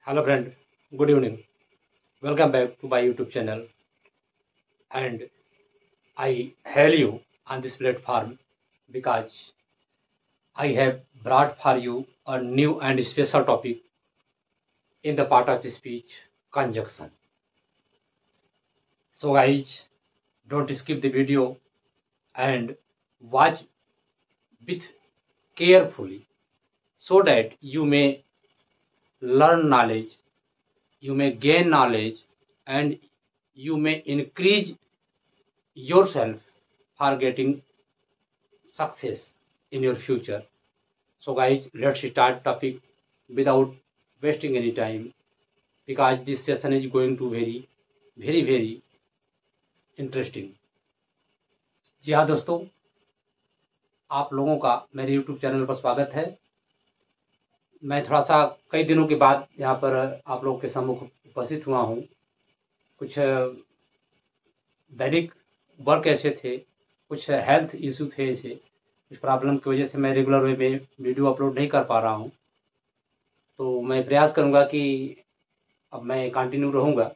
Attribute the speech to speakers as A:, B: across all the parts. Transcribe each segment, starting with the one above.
A: Hello friend, good evening. Welcome back to my YouTube channel, and I hail you on this platform because I have brought for you a new and special topic in the part of speech, conjunction. So guys, don't skip the video and watch with carefully so that you may learn knowledge, you may gain knowledge, and you may increase yourself for getting success in your future. So guys, let's start topic without wasting any time because this session is going to very interesting. जी हाँ दोस्तों, आप लोगों का मेरे YouTube channel पर स्वागत है। मैं थोड़ा सा कई दिनों के बाद यहाँ पर आप लोगों के सम्मुख उपस्थित हुआ हूँ। कुछ दैनिक वर्क ऐसे थे, कुछ हेल्थ इशू थे, ऐसे कुछ प्रॉब्लम की वजह से मैं रेगुलर वे में वीडियो अपलोड नहीं कर पा रहा हूँ। तो मैं प्रयास करूँगा कि अब मैं कंटिन्यू रहूँगा।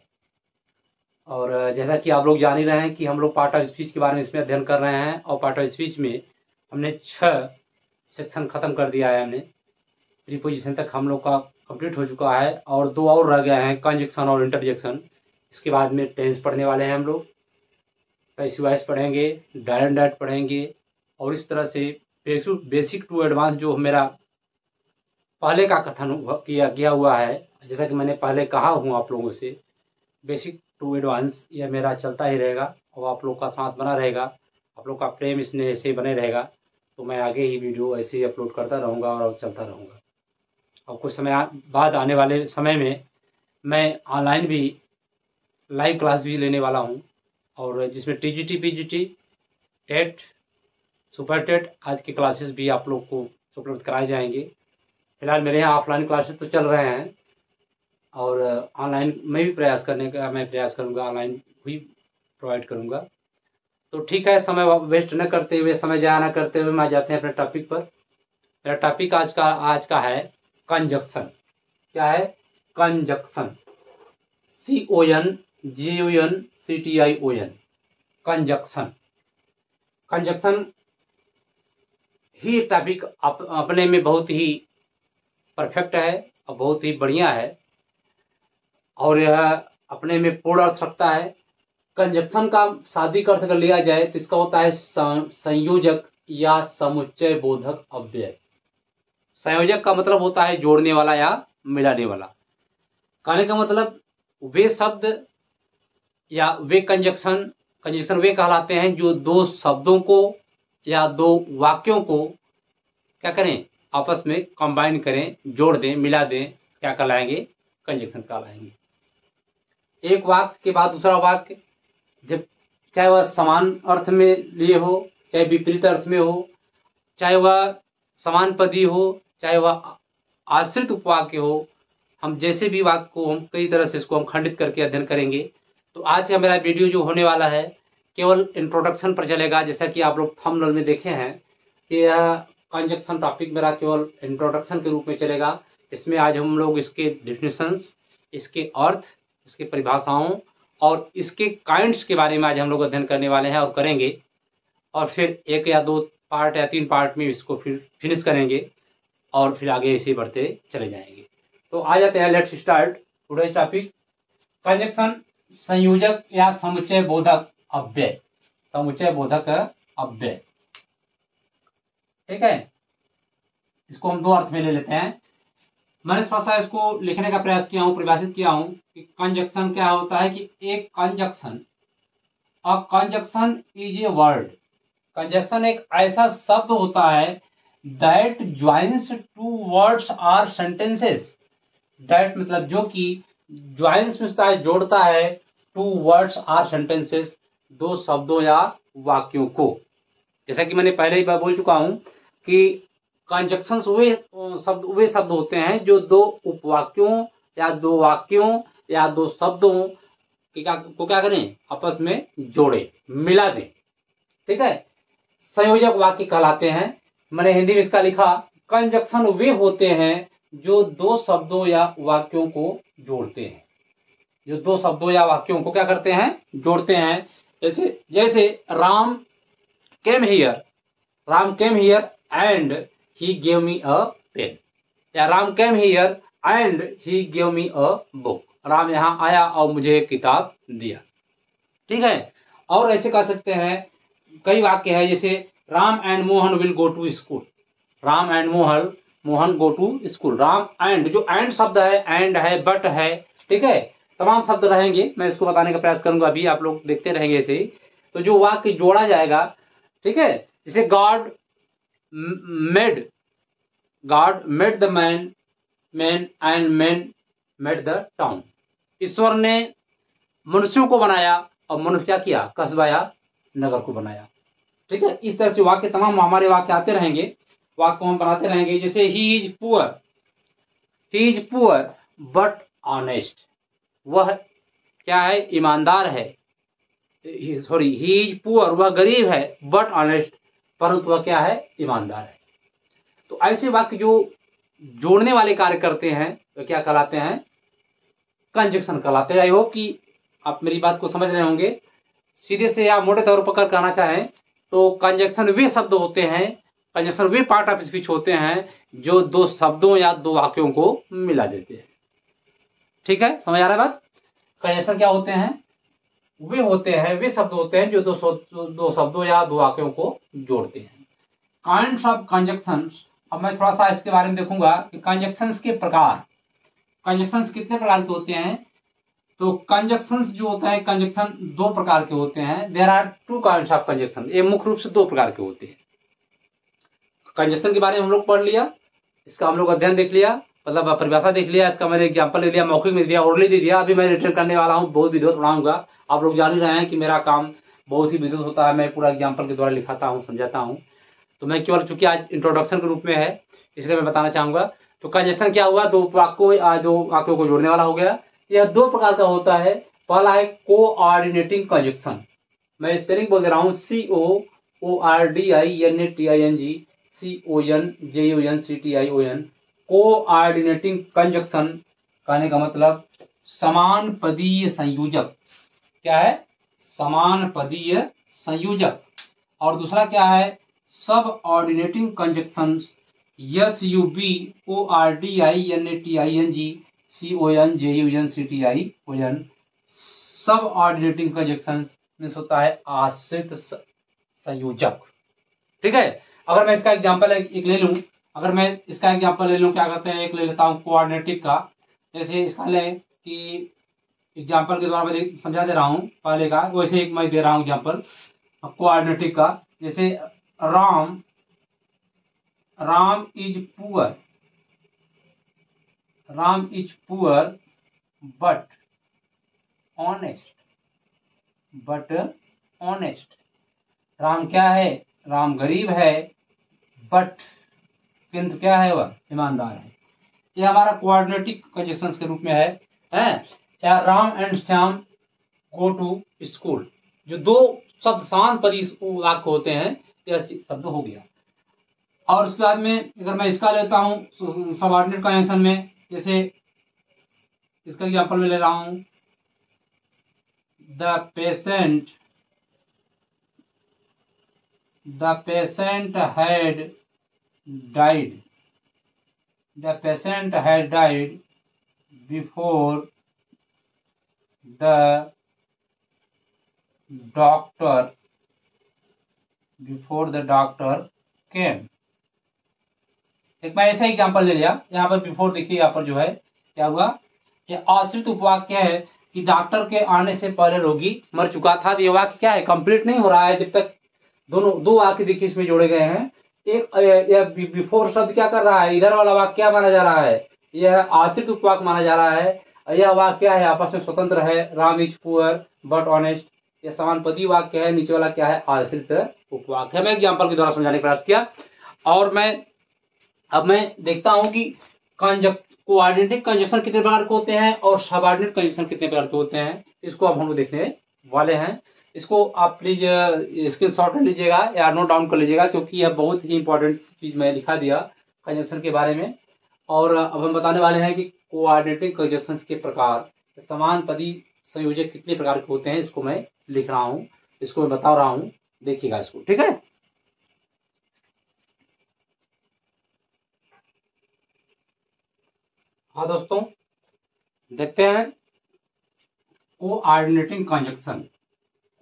A: और जैसा कि आप लोग जान ही रहे हैं कि हम लोग पार्ट ऑफ स्पीच के बारे में इसमें अध्ययन कर रहे हैं और पार्ट ऑफ स्पीच में हमने 6 सेक्शन ख़त्म कर दिया है। हमने प्रीपोजिशन तक हम लोग का कंप्लीट हो चुका है और 2 और रह गए हैं, कंजक्शन और इंटरजेक्शन। इसके बाद में टेंस पढ़ने वाले हैं हम लोग, पैसिव वॉइस पढ़ेंगे, डायरेक्ट डायरेक्ट पढ़ेंगे और इस तरह से बेसिक टू एडवांस जो मेरा पहले का कथन किया गया हुआ है, जैसा कि मैंने पहले कहा हूँ आप लोगों से, बेसिक टू एडवांस यह मेरा चलता ही रहेगा और आप लोग का साथ बना रहेगा, आप लोग का प्रेम इसमें ऐसे ही बने रहेगा। तो मैं आगे ही वीडियो ऐसे ही अपलोड करता रहूँगा और चलता रहूँगा। और कुछ समय बाद आने वाले समय में मैं ऑनलाइन भी लाइव क्लास भी लेने वाला हूँ और जिसमें TGT, PGT, TET, super TET आज की क्लासेस भी आप लोग को उपलब्ध कराए जाएंगे। फिलहाल मेरे यहाँ ऑफलाइन क्लासेस तो चल रहे हैं और ऑनलाइन में भी प्रयास करूँगा, ऑनलाइन भी प्रोवाइड करूँगा। तो ठीक है, समय वेस्ट न करते हुए, समय जाया न करते हुए मैं जाते हैं अपने टॉपिक पर। मेरा टॉपिक आज का है कंजक्शन। क्या है? Conjunction, CONJUNCTION, conjunction. कंजक्शन ही टॉपिक अपने में बहुत ही परफेक्ट है और बहुत ही बढ़िया है और यह अपने में पूर्ण अर्थ रखता है। कंजक्शन का शाब्दिक अर्थ अगर लिया जाए तो इसका होता है संयोजक या समुच्चय बोधक अव्यय। संयोजक का मतलब होता है जोड़ने वाला या मिलाने वाला। कहने का मतलब वे शब्द या वे कंजक्शन वे कहलाते हैं जो 2 शब्दों को या 2 वाक्यों को क्या करें, आपस में कंबाइन करें, जोड़ दें, मिला दें, क्या कहलाएंगे? कंजक्शन कहलाएंगे। एक वाक्य के बाद दूसरा वाक्य, जब चाहे वह समान अर्थ में लिए हो, चाहे विपरीत अर्थ में हो, चाहे वह समान पदी हो, चाहे वह आश्रित उपवाक्य हो, हम जैसे भी वाक्य को हम कई तरह से इसको हम खंडित करके अध्ययन करेंगे। तो आज का मेरा वीडियो जो होने वाला है केवल इंट्रोडक्शन पर चलेगा। जैसा कि आप लोग थंबनेल में देखे हैं कि यह कंजक्शन टॉपिक मेरा केवल इंट्रोडक्शन के रूप में चलेगा। इसमें आज हम लोग इसके डेफिनेशंस, इसके अर्थ, इसके परिभाषाओं और इसके काइंड्स के बारे में आज हम लोग अध्ययन करने वाले हैं और करेंगे। और फिर 1 या 2 पार्ट या 3 पार्ट में इसको फिर फिनिश करेंगे और फिर आगे ऐसे बढ़ते चले जाएंगे। तो आ जाते हैं, let's start today topic, conjunction, संयोजक या समुच्चय बोधक अव्यय। समुच्चय बोधक अव्यय, ठीक है। इसको हम 2 अर्थ में ले लेते हैं। मैंने थोड़ा सा इसको लिखने का प्रयास किया हूँ, परिभाषित किया हूँ कि कंजक्शन क्या होता है कि एक conjunction, a conjunction is a word. Conjunction एक ऐसा शब्द होता है that joins 2 words or sentences. That मतलब जो कि ज्वाइंस में होता है, जोड़ता है, 2 वर्ड्स आर सेंटेंसेस, 2 शब्दों या वाक्यों को। जैसा कि मैंने पहले ही बोल चुका हूं कि कंजक्शंस वे शब्द होते हैं जो 2 उपवाक्यों या 2 वाक्यों या 2 शब्दों को क्या करें, आपस में जोड़े, मिला दें, ठीक है। संयोजक वाक्य कहलाते हैं। मैंने हिंदी में इसका लिखा, कंजक्शन वे होते हैं जो दो शब्दों या वाक्यों को जोड़ते हैं, जो दो शब्दों या वाक्यों को क्या करते हैं, जोड़ते हैं। जैसे जैसे Ram came here, Ram came here and he gave me a pen, या Ram came here and he gave me a book, Ram यहाँ आया और मुझे एक किताब दिया। ठीक है। और ऐसे कह सकते हैं, कई वाक्य है, जैसे Ram and Mohan will go to school, Ram and Mohan go to school. Ram and, जो एंड शब्द है, एंड है, बट है, ठीक है, तमाम शब्द रहेंगे, मैं इसको बताने का प्रयास करूंगा, अभी आप लोग देखते रहेंगे ऐसे ही। तो जो वाक्य जोड़ा जाएगा, ठीक है, जैसे God made the man and man made the town, ईश्वर ने मनुष्यों को बनाया और मनुष्य क्या किया, कस्बा या नगर को बनाया। ठीक है। इस तरह से वाक्य, तमाम हमारे वाक्य आते रहेंगे, वाक्य को हम बनाते रहेंगे। जैसे he is poor but honest, वह क्या है, ईमानदार है। सॉरी, ही इज पुअर, वह गरीब है, बट ऑनेस्ट, परंतु वह क्या है, ईमानदार है। तो ऐसे वाक्य जो जोड़ने वाले कार्य करते हैं तो क्या कहलाते हैं, कंजक्शन कहलाते हैं। आई होप कि आप मेरी बात को समझ रहे होंगे। सीधे से या मोटे तौर पर कहना चाहें तो कंजक्शन वे शब्द होते हैं, conjunction way part of speech होते हैं जो दो शब्दों या दो वाक्यों को मिला देते हैं। ठीक है, समझ आ रहा है बात। कंजक्शन क्या होते हैं, वे होते हैं, वे शब्द होते हैं जो दो शब्दों या दो वाक्यों को जोड़ते हैं। काइंड्स ऑफ कंजक्शन, अब मैं थोड़ा सा इसके बारे में देखूंगा कि कंजक्शंस के प्रकार, कंजक्शंस कितने प्रकार के होते हैं। तो कंजक्शंस जो होता है, कंजक्शन दो प्रकार के होते हैं। There are two kinds of conjunction, ये मुख्य रूप से दो प्रकार के होते हैं। कंजक्शन के बारे में हम लोग पढ़ लिया, इसका हम लोग अध्ययन देख लिया, मतलब परिभाषा देख लिया, इसका मैंने एग्जाम्पल ले लिया, मौखिक में दिया, ओरली दे दिया। अभी मैं रिटर्न करने वाला हूँ, बहुत विधिवत पढ़ाऊंगा। आप लोग जान ही रहे हैं कि मेरा काम बहुत ही विधिवत होता है, मैं पूरा एग्जाम्पल के द्वारा लिखाता हूँ, समझाता हूँ। तो मैं केवल, चूंकि आज इंट्रोडक्शन के रूप में है, इसलिए मैं बताना चाहूंगा। तो कंजक्शन क्या हुआ, दो वाक्यों को जोड़ने वाला हो गया। यह दो प्रकार का होता है। पहला है कोऑर्डिनेटिंग कंजक्शन, मैं स्पेलिंग बोल दे रहा हूँ, COORDINATING कोऑर्डिनेटिंग कंजक्शन, कहने का मतलब समान पदीय संयोजक। क्या है, समान पदीय संयोजक। और दूसरा क्या है, सब ऑर्डिनेटिंग कंजक्शन, SUBORDINATINGCONJUNCTION, सब ऑर्डिनेटिंग कंजक्शन मीन्स होता है आश्रित संयोजक। ठीक है। अगर मैं इसका एग्जांपल एक ले लूं, अगर मैं इसका एग्जांपल ले लूं, क्या कहते हैं, एक ले लेता हूं कोऑर्डिनेटिक का। जैसे इसका लें कि एग्जांपल के द्वारा मैं समझा दे रहा हूं पहले का, वैसे एक मैं दे रहा हूं एग्जांपल कोऑर्डिनेटिक का। जैसे Ram is poor but honest, Ram क्या है, राम गरीब है, बट किंतु क्या है, वह ईमानदार है। ये हमारा कोऑर्डिनेटिक कंजक्शंस के रूप में है। या Ram and Shyam go to school, जो दो शब्द समान पदी वाक्य होते हैं, यह शब्द हो गया। और उसके बाद में अगर मैं इसका लेता हूं सबऑर्डिनेट कंजक्शन में, जैसे इसका एग्जांपल में ले रहा हूं, the patient had died before the doctor केम। एक मैं ऐसा एग्जांपल ले लिया, यहाँ पर बिफोर देखिए, यहाँ पर जो है क्या हुआ कि आश्रित उपवाक्य क्या है कि डॉक्टर के आने से पहले रोगी मर चुका था। तो ये वाक्य क्या है, कंप्लीट नहीं हो रहा है जब तक दो वाक्य देखिए इसमें जोड़े गए हैं। एक बिफोर शब्द क्या कर रहा है, इधर वाला वाक्य क्या माना जा रहा है, यह आश्रित उपवाक्य माना जा रहा है। यह वाक्य क्या है, आपस में स्वतंत्र है, Ram is poor but honest, यह समानपदी वाक्य है। नीचे वाला क्या है, आश्रित उपवाक्य है। मैं एग्जाम्पल के द्वारा समझाने का प्रयास किया। और अब मैं देखता हूं कि कोऑर्डिनेटिंग कंजक्शन कितने प्रकार के होते हैं और सबऑर्डिनेट कंजक्शन कितने प्रकार के होते हैं, इसको अब हम लोग देखने वाले हैं। इसको आप प्लीज स्क्रीनशॉट ले लीजिएगा या नोट डाउन कर लीजिएगा, क्योंकि यह बहुत ही इंपॉर्टेंट चीज मैं लिखा दिया कंजक्शन के बारे में। और अब हम बताने वाले हैं कि कोऑर्डिनेटिंग कंजक्शंस के प्रकार, समान पदी संयोजक कितने प्रकार के होते हैं, इसको मैं लिख रहा हूँ, इसको मैं बता रहा हूँ, देखिएगा इसको, ठीक है। हाँ दोस्तों, देखते हैं कोऑर्डिनेटिंग कंजक्शन,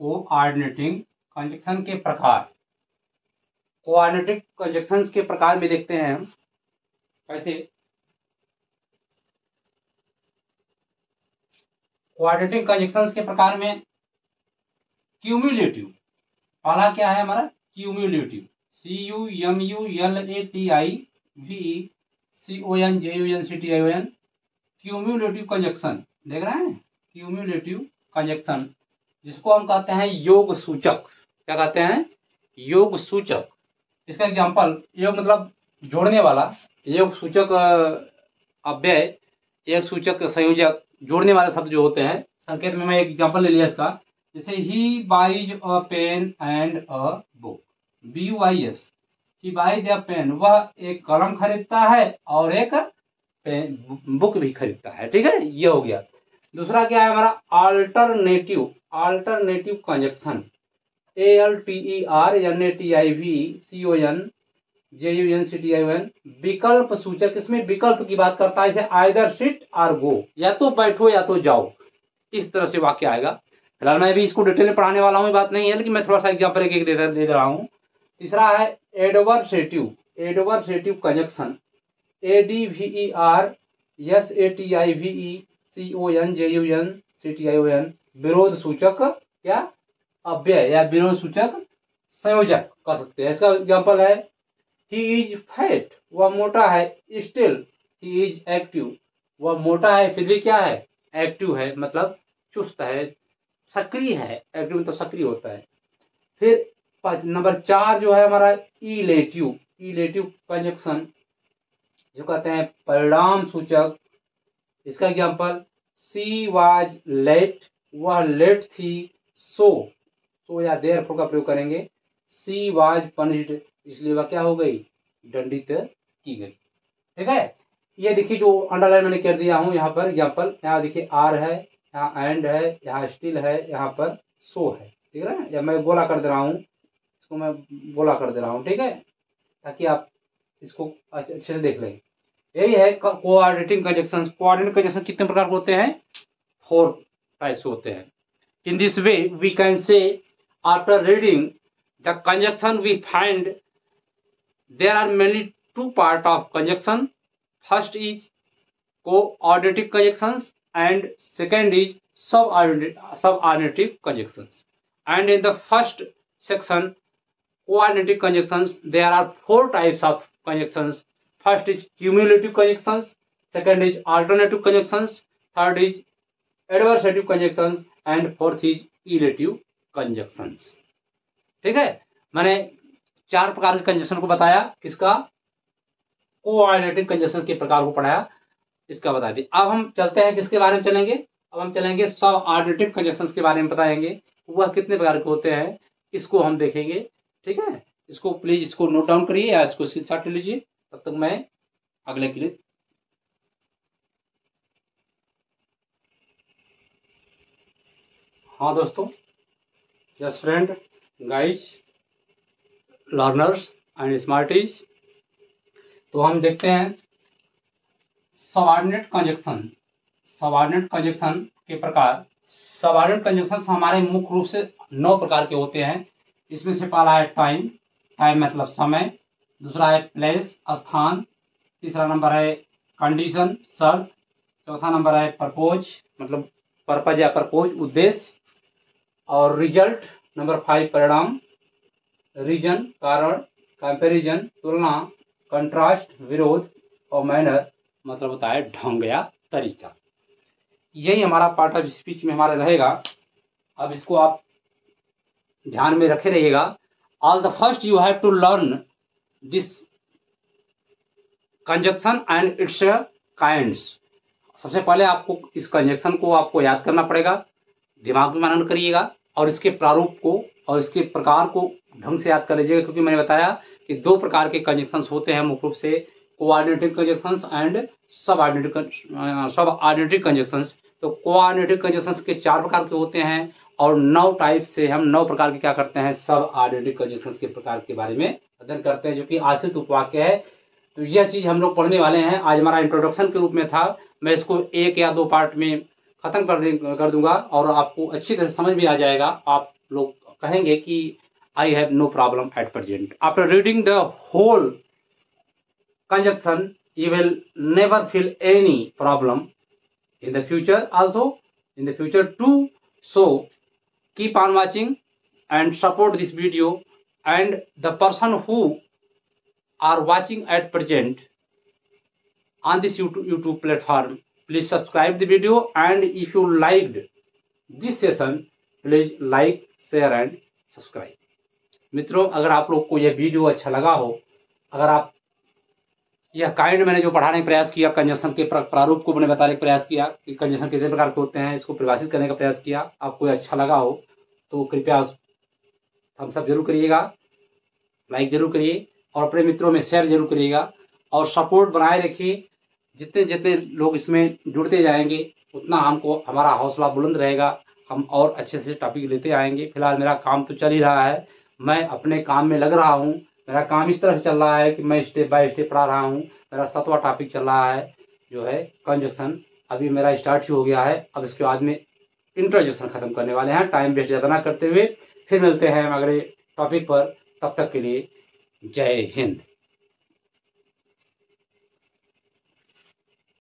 A: कोऑर्डिनेटिंग कंजक्शन के प्रकार। कोऑर्डिनेटिंग कंजक्शंस के प्रकार में देखते हैं हम कैसे। कोऑर्डिनेटिंग कंजक्शंस के प्रकार में क्यूम्युलेटिव, पहला क्या है हमारा, क्यूम्युलेटिव, CUMULATIVE क्यूम्युलेटिव कंजक्शन, देख रहे हैं, क्यूम्युलेटिव कंजक्शन, जिसको हम कहते हैं योग सूचक। क्या कहते हैं, योग सूचक। इसका एग्जांपल, योग मतलब जोड़ने वाला, योग सूचक अव्यय, एक सूचक संयोजक, जोड़ने वाले शब्द जो होते हैं। संकेत में मैं एक एग्जांपल ले लिया इसका, जैसे he buys a pen and a book, BUIS, he buys a pen, वह एक कलम खरीदता है और एक बुक भी खरीदता है, ठीक है, ये हो गया। दूसरा क्या है हमारा, अल्टरनेटिव, अल्टरनेटिव कंजक्शन, ALTERNATIVE विकल्प सूचक। इसमें विकल्प की बात करता है, इसे आइदर सिट और गो, या तो बैठो या तो जाओ, इस तरह से वाक्य आएगा। फिलहाल मैं भी इसको डिटेल में पढ़ाने वाला हूँ, बात नहीं है, लेकिन मैं थोड़ा सा एग्जाम्पल एक दे रहा हूँ। तीसरा है एडवर्सेटिव, एडवर्सेटिव कंजक्शन, ADVERSATIVECONJUNCTION विरोध सूचक क्या, अव्यय या विरोध सूचक संयोजक कह सकते हैं। इसका एग्जाम्पल है, ही इज फैट, वह मोटा है, स्टिल ही इज एक्टिव, वह मोटा है फिर भी क्या है, एक्टिव है, मतलब चुस्त है, सक्रिय है, एक्टिव तो सक्रिय होता है। फिर नंबर 4 जो है हमारा इलेटिव, इलेटिव कंजक्शन, जो कहते हैं परिणाम सूचक। इसका एग्जाम्पल, सी वाज लेट, वह लेट थी, सो या देयरफॉर का प्रयोग करेंगे। सी वाज पनिश्ड, इसलिए वह क्या हो गई, दंडित की गई, ठीक है। ये देखिए जो अंडरलाइन मैंने कर दिया हूं यहाँ पर एग्जाम्पल, यहाँ देखिए आर है, यहाँ एंड है, यहाँ स्टिल है, यहाँ पर सो है, ठीक है ना। या मैं गोला कर दे रहा हूँ, इसको मैं गोला कर दे रहा हूँ, ठीक है, ताकि आप इसको अच्छे से देख लें। यही है कोऑर्डिनेटिंग कंजक्शन। कोऑर्डिनेटिंग कंजक्शन कितने प्रकार के होते हैं, 4 टाइप्स होते हैं। In this way we can say, after reading the conjunction we find there are mainly 2 parts of conjunction. First is coordinating conjunctions and second is subordinative conjunctions. And in the first section, coordinating conjunctions, there are 4 types of conjunctions. First is cumulative conjunctions, second is alternative conjunctions, third is adversative conjunctions and fourth is elative conjunctions. ठीक है, मैंने 4 प्रकार के conjunction को बताया, किसका, coordinating conjunction के प्रकार को पढ़ाया, इसका बता दी। अब हम चलते हैं किसके बारे में चलेंगे, अब हम चलेंगे सबऑर्डिनेटिव कंजक्शन के बारे में बताएंगे, वह कितने प्रकार के होते हैं, इसको हम देखेंगे, ठीक है। इसको प्लीज इसको नोट डाउन करिए या इसको स्क्रीनशॉट ले लीजिए, तब तक मैं अगले के लिए। हाँ दोस्तों, yes friend, guys, learners and Smarties, तो हम देखते हैं सबऑर्डिनेट कंजक्शन, सबऑर्डिनेट कंजक्शन के प्रकार। सबऑर्डिनेट कंजक्शन हमारे मुख्य रूप से 9 प्रकार के होते हैं। इसमें से पहला है टाइम, टाइम मतलब समय, दूसरा है प्लेस स्थान, तीसरा नंबर है कंडीशन शर्त, चौथा नंबर है परपोज मतलब पर्पज या परपोज उद्देश्य, और रिजल्ट नंबर 5 परिणाम, रीजन कारण, कंपैरिजन तुलना, कंट्रास्ट विरोध, और मैनर मतलब होता है ढंग या तरीका। यही हमारा पार्ट ऑफ स्पीच में हमारा रहेगा। अब इसको आप ध्यान में रखे रहिएगा। All the first you have to learn this conjunction and its kinds. सबसे पहले आपको इस कंजक्शन को आपको याद करना पड़ेगा, दिमाग में मनन करिएगा, और इसके प्रारूप को और इसके प्रकार को ढंग से याद कर लीजिएगा, क्योंकि मैंने बताया कि 2 प्रकार के कंजक्शंस होते हैं मुख्य रूप से, कोऑर्डिनेटिंग कंजक्शंस एंड सब ऑर्डिनेटिंग कंजक्शंस। तो कोऑर्डिनेटिंग कंजक्शंस के 4 प्रकार के होते हैं और 9 टाइप से हम 9 प्रकार के क्या करते हैं, सब ऑर्डिनेटिंग कंजक्शंस के प्रकार के बारे में अध्ययन करते हैं, जो कि आश्रित उपवाक्य है। तो यह चीज हम लोग पढ़ने वाले हैं। आज हमारा इंट्रोडक्शन के रूप में था, मैं इसको 1 या 2 पार्ट में खत्म कर दूंगा और आपको अच्छी तरह समझ में आ जाएगा। आप लोग कहेंगे कि I have no problem at present. After reading the whole conjunction you will never feel any problem in the future too. So keep on watching and support this video, and the person who are watching at present on this YouTube platform, please subscribe the video, and if you liked this session please like, share and subscribe। मित्रों, अगर आप लोग को यह video अच्छा लगा हो, अगर आप यह काइंड मैंने जो पढ़ाने का प्रयास किया, कंजक्शन के प्रारूप को मैंने बताने का प्रयास किया कि कंजक्शन कितने प्रकार के होते हैं, इसको परिभाषित करने का प्रयास किया, आपको अच्छा लगा हो तो कृपया थम्स अप जरूर करिएगा, लाइक जरूर करिए और अपने मित्रों में शेयर जरूर करिएगा और सपोर्ट बनाए रखिए। जितने जितने लोग इसमें जुड़ते जाएंगे उतना हमको हमारा हौसला बुलंद रहेगा, हम और अच्छे से टॉपिक लेते आएंगे। फिलहाल मेरा काम तो चल ही रहा है, मैं अपने काम में लग रहा हूँ। मेरा काम इस तरह से चल रहा है कि मैं स्टेप बाय स्टेप पढ़ा रहा हूँ। मेरा 7वां टॉपिक चल रहा है जो है कंजक्शन, अभी मेरा स्टार्ट ही हो गया है। अब इसके बाद में इंट्रोडक्शन खत्म करने वाले हैं। टाइम वेस्ट ज़्यादा ना करते हुए फिर मिलते हैं अगले टॉपिक पर, तब तक के लिए जय हिंद।